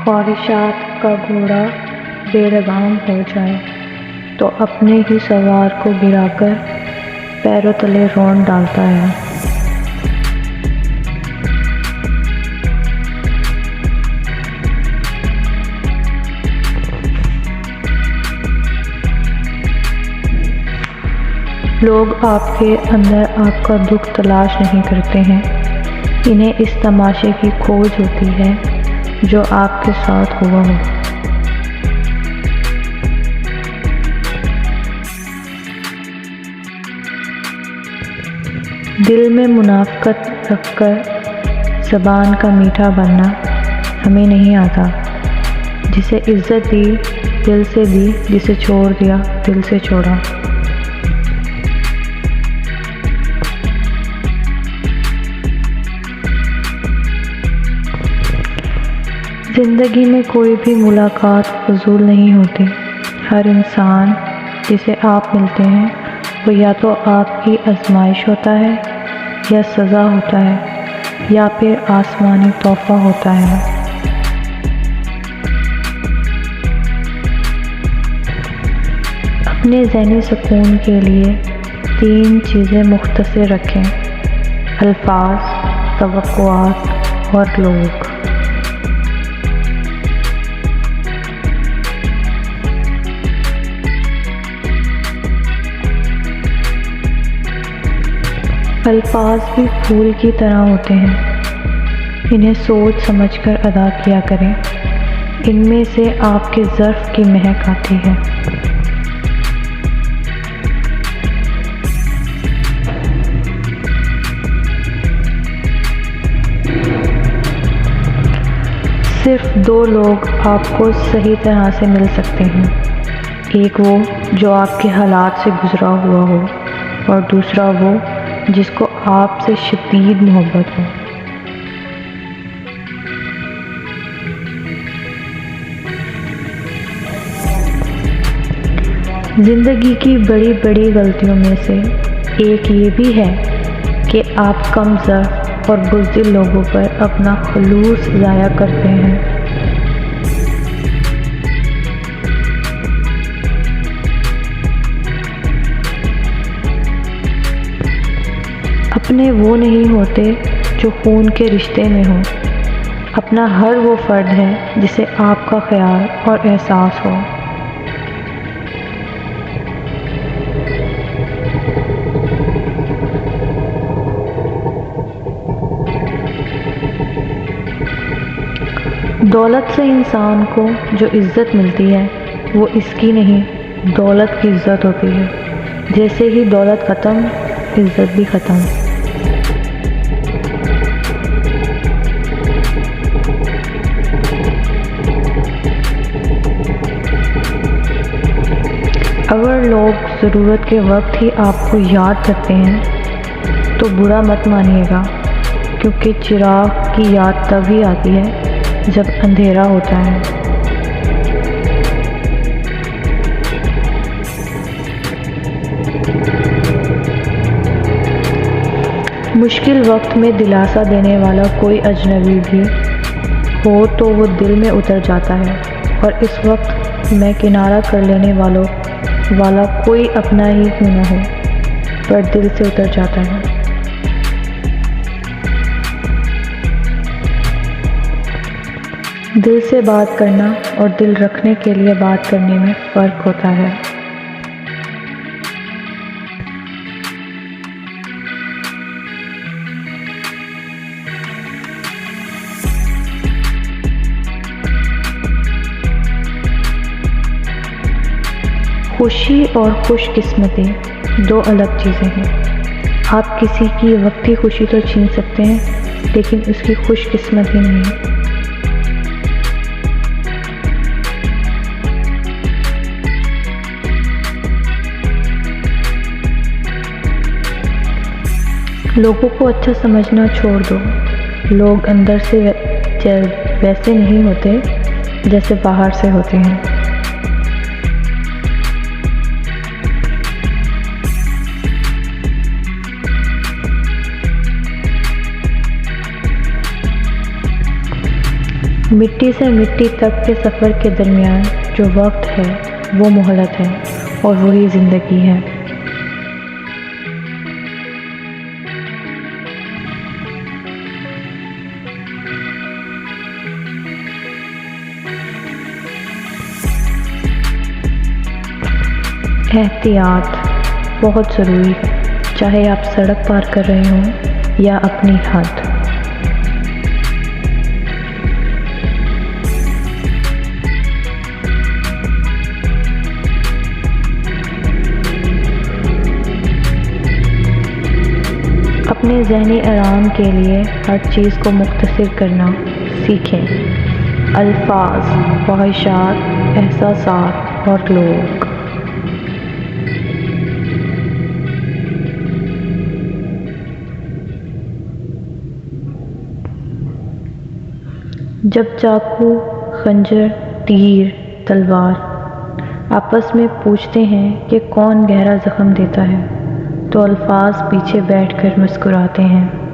ख्वाहिशात का घोड़ा बेलगाम हो जाए तो अपने ही सवार को गिराकर पैरों तले रौंद डालता है। लोग आपके अंदर आपका दुख तलाश नहीं करते हैं, इन्हें इस तमाशे की खोज होती है जो आपके साथ हुआ हो। दिल में मुनाफ़क़त रखकर ज़बान का मीठा बनना हमें नहीं आता। जिसे इज़्ज़त दी दिल से दी, जिसे छोड़ दिया दिल से छोड़ा। ज़िंदगी में कोई भी मुलाकात फ़ज़ूल नहीं होती। हर इंसान जिसे आप मिलते हैं वो या तो आपकी आजमाइश होता है या सज़ा होता है या फिर आसमानी तोहफ़ा होता है। अपने ज़हनी सुकून के लिए 3 चीज़ें मुख्तसर रखें: अल्फाज, तवक्कुआत और लोग। अल्फाज भी फूल की तरह होते हैं, इन्हें सोच समझकर अदा किया करें। इनमें से आपके ज़र्फ़ की महक आती है। सिर्फ 2 लोग आपको सही तरह से मिल सकते हैं, एक वो जो आपके हालात से गुज़रा हुआ हो और दूसरा वो जिसको आपसे शदीद मोहब्बत हो। ज़िंदगी की बड़ी बड़ी गलतियों में से एक ये भी है कि आप कम ज़र्फ़ और बुज़दिल लोगों पर अपना खुलूस ज़ाया करते हैं। अपने वो नहीं होते जो खून के रिश्ते में हो। अपना हर वो फ़र्द है जिसे आपका ख्याल और एहसास हो। दौलत से इंसान को जो इज़्ज़त मिलती है वो इसकी नहीं, दौलत की इज़्ज़त होती है। जैसे ही दौलत ख़त्म, इज़्ज़त भी ख़त्म। अगर लोग ज़रूरत के वक्त ही आपको याद करते हैं तो बुरा मत मानिएगा, क्योंकि चिराग की याद तभी आती है जब अंधेरा होता है। मुश्किल वक्त में दिलासा देने वाला कोई अजनबी भी हो तो वो दिल में उतर जाता है, और इस वक्त मैं किनारा कर लेने वाला कोई अपना ही क्यों न हो, पर दिल से उतर जाता है। दिल से बात करना और दिल रखने के लिए बात करने में फ़र्क होता है। खुशी और खुशकिस्मती 2 अलग चीज़ें हैं। आप किसी की वक्ती खुशी तो छीन सकते हैं, लेकिन उसकी खुशकिस्मती नहीं। लोगों को अच्छा समझना छोड़ दो। लोग अंदर से वैसे नहीं होते जैसे बाहर से होते हैं। मिट्टी से मिट्टी तक के सफ़र के दरमियान जो वक्त है वो मोहलत है और वही ज़िंदगी है। एहतियात बहुत ज़रूरी है, चाहे आप सड़क पार कर रहे हों या अपनी हद। अपने ज़हनी आराम के लिए हर चीज़ को मुख्तसर करना सीखें। अल्फाज, ख्वाहिशात, एहसासात और लोग। जब चाकू, खंजर, तीर, तलवार आपस में पूछते हैं कि कौन गहरा ज़ख्म देता है, तो अल्फाज पीछे बैठकर मुस्कुराते हैं।